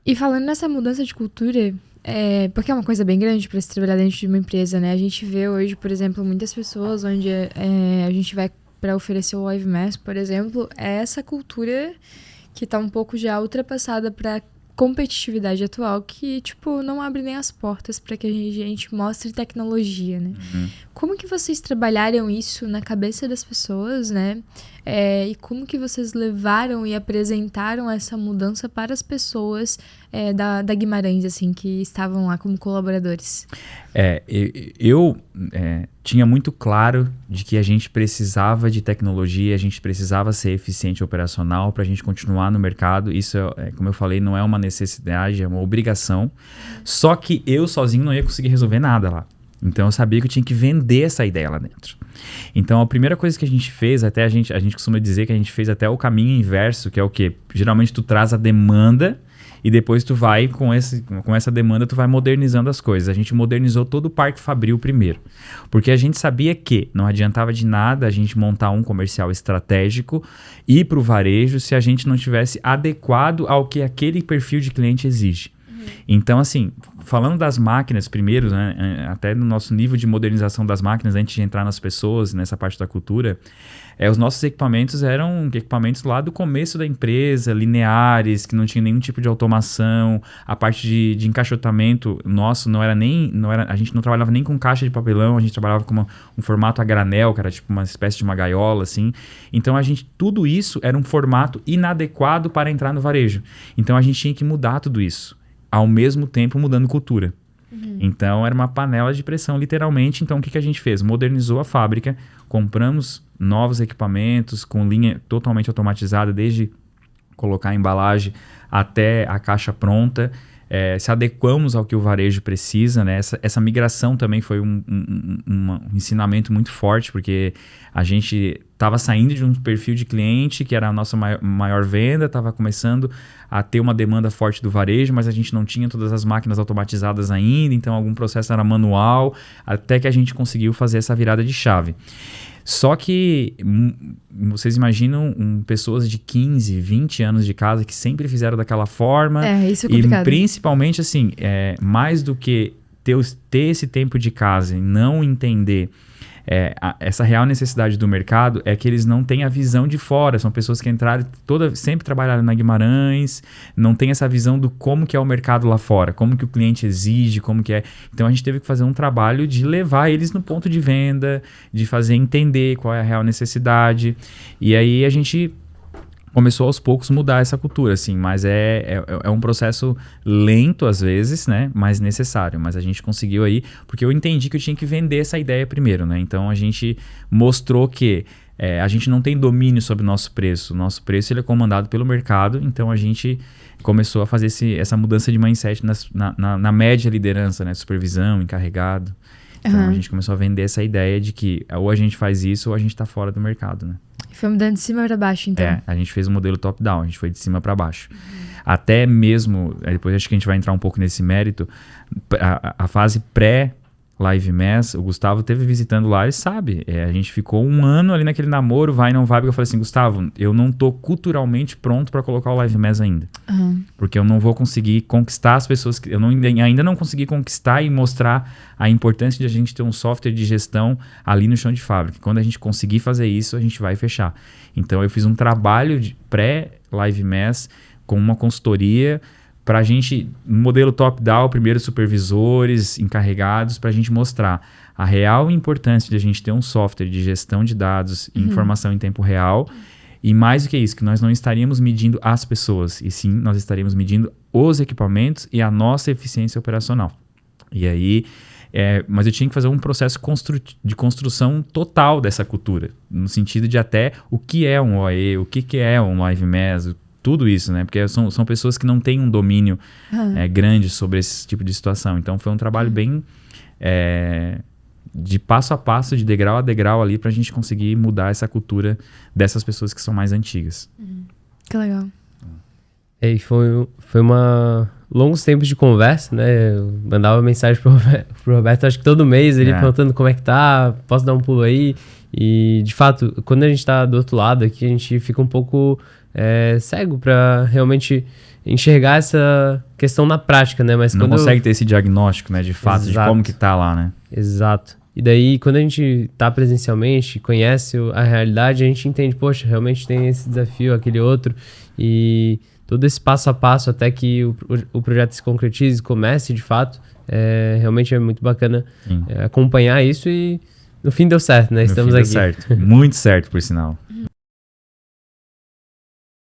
E falando nessa mudança de cultura, porque é uma coisa bem grande para se trabalhar dentro de uma empresa, né? A gente vê hoje, por exemplo, muitas pessoas onde a gente vai para oferecer o Live Mass, por exemplo, é essa cultura que tá um pouco já ultrapassada para competitividade atual, que, tipo, não abre nem as portas para que a gente mostre tecnologia, né? Como que vocês trabalharam isso na cabeça das pessoas, né? E como que vocês levaram e apresentaram essa mudança para as pessoas da Guimarães, assim, que estavam lá como colaboradores? Eu tinha muito claro de que a gente precisava de tecnologia, a gente precisava ser eficiente operacional para a gente continuar no mercado. Isso, como eu falei, não é uma necessidade, é uma obrigação. Só que eu sozinho não ia conseguir resolver nada lá. Então eu sabia que eu tinha que vender essa ideia lá dentro. Então a primeira coisa que a gente fez, até a gente costuma dizer que a gente fez até o caminho inverso, que é o quê? Geralmente tu traz a demanda e depois tu vai, com essa demanda, tu vai modernizando as coisas. A gente modernizou todo o Parque Fabril primeiro. Porque a gente sabia que não adiantava de nada a gente montar um comercial estratégico e ir para o varejo se a gente não tivesse adequado ao que aquele perfil de cliente exige. Então, assim, falando das máquinas primeiro, né, até no nosso nível de modernização das máquinas, antes de entrar nas pessoas, nessa parte da cultura, os nossos equipamentos eram equipamentos lá do começo da empresa, lineares, que não tinha nenhum tipo de automação. A parte de encaixotamento nosso a gente não trabalhava nem com caixa de papelão, a gente trabalhava com um formato a granel, que era tipo uma espécie de uma gaiola, assim. Então, tudo isso era um formato inadequado para entrar no varejo. Então, a gente tinha que mudar tudo isso, ao mesmo tempo mudando cultura. Então era uma panela de pressão, literalmente. Então o que a gente fez? Modernizou a fábrica, compramos novos equipamentos com linha totalmente automatizada, desde colocar a embalagem até a caixa pronta. Se adequamos ao que o varejo precisa, né? Essa migração também foi um ensinamento muito forte, porque a gente estava saindo de um perfil de cliente que era a nossa maior venda, estava começando a ter uma demanda forte do varejo, mas a gente não tinha todas as máquinas automatizadas ainda, então algum processo era manual, até que a gente conseguiu fazer essa virada de chave. Só que vocês imaginam pessoas de 15, 20 anos de casa que sempre fizeram daquela forma. Isso é complicado. E principalmente, assim, mais do que ter esse tempo de casa e não entender essa real necessidade do mercado, é que eles não têm a visão de fora. São pessoas que entraram, sempre trabalharam na Guimarães, não tem essa visão do como que é o mercado lá fora, como que o cliente exige, como que é. Então a gente teve que fazer um trabalho de levar eles no ponto de venda, de fazer entender qual é a real necessidade. E aí a gente começou aos poucos mudar essa cultura, assim, mas é um processo lento às vezes, né, mas necessário. Mas a gente conseguiu aí, porque eu entendi que eu tinha que vender essa ideia primeiro, né, então a gente mostrou que a gente não tem domínio sobre o nosso preço. O nosso preço ele é comandado pelo mercado, então a gente começou a fazer essa mudança de mindset na média liderança, né, supervisão, encarregado. Então a gente começou a vender essa ideia de que ou a gente faz isso ou a gente está fora do mercado, né. Foi mudando de cima para baixo, então. A gente fez um modelo top-down, a gente foi de cima para baixo. Até mesmo, depois acho que a gente vai entrar um pouco nesse mérito, a fase pré-Live Mass, o Gustavo teve visitando lá, ele sabe. A gente ficou um ano ali naquele namoro, vai e não vai, porque eu falei assim, Gustavo, eu não tô culturalmente pronto para colocar o Live Mass ainda. Porque eu não vou conseguir conquistar as pessoas, ainda não consegui conquistar e mostrar a importância de a gente ter um software de gestão ali no chão de fábrica. Quando a gente conseguir fazer isso, a gente vai fechar. Então eu fiz um trabalho de pré-Live Mass com uma consultoria para a gente, no modelo top-down, primeiro supervisores, encarregados, para a gente mostrar a real importância de a gente ter um software de gestão de dados e informação em tempo real. E mais do que isso, que nós não estaríamos medindo as pessoas, e sim nós estaríamos medindo os equipamentos e a nossa eficiência operacional. E aí, mas eu tinha que fazer um processo de construção total dessa cultura, no sentido de até o que é um OE, o que é um Live Mass, tudo isso, né? Porque são pessoas que não têm um domínio grande sobre esse tipo de situação. Então foi um trabalho bem de passo a passo, de degrau a degrau ali, pra gente conseguir mudar essa cultura dessas pessoas que são mais antigas. Que legal. E foi longos tempos de conversa, né? Eu mandava mensagem pro Roberto, acho que todo mês, ele perguntando como é que tá, posso dar um pulo aí? E, de fato, quando a gente tá do outro lado aqui, a gente fica um pouco cego pra realmente enxergar essa questão na prática, né? Mas não quando consegue ter esse diagnóstico, né, de fato, de Exato. como que tá lá, né? Exato. E daí, quando a gente tá presencialmente, conhece a realidade, a gente entende, poxa, realmente tem esse desafio, aquele outro, e todo esse passo a passo até que o projeto se concretize, comece de fato, realmente é muito bacana acompanhar isso e no fim deu certo, né? No Estamos fim deu aqui. certo. Muito certo, por sinal.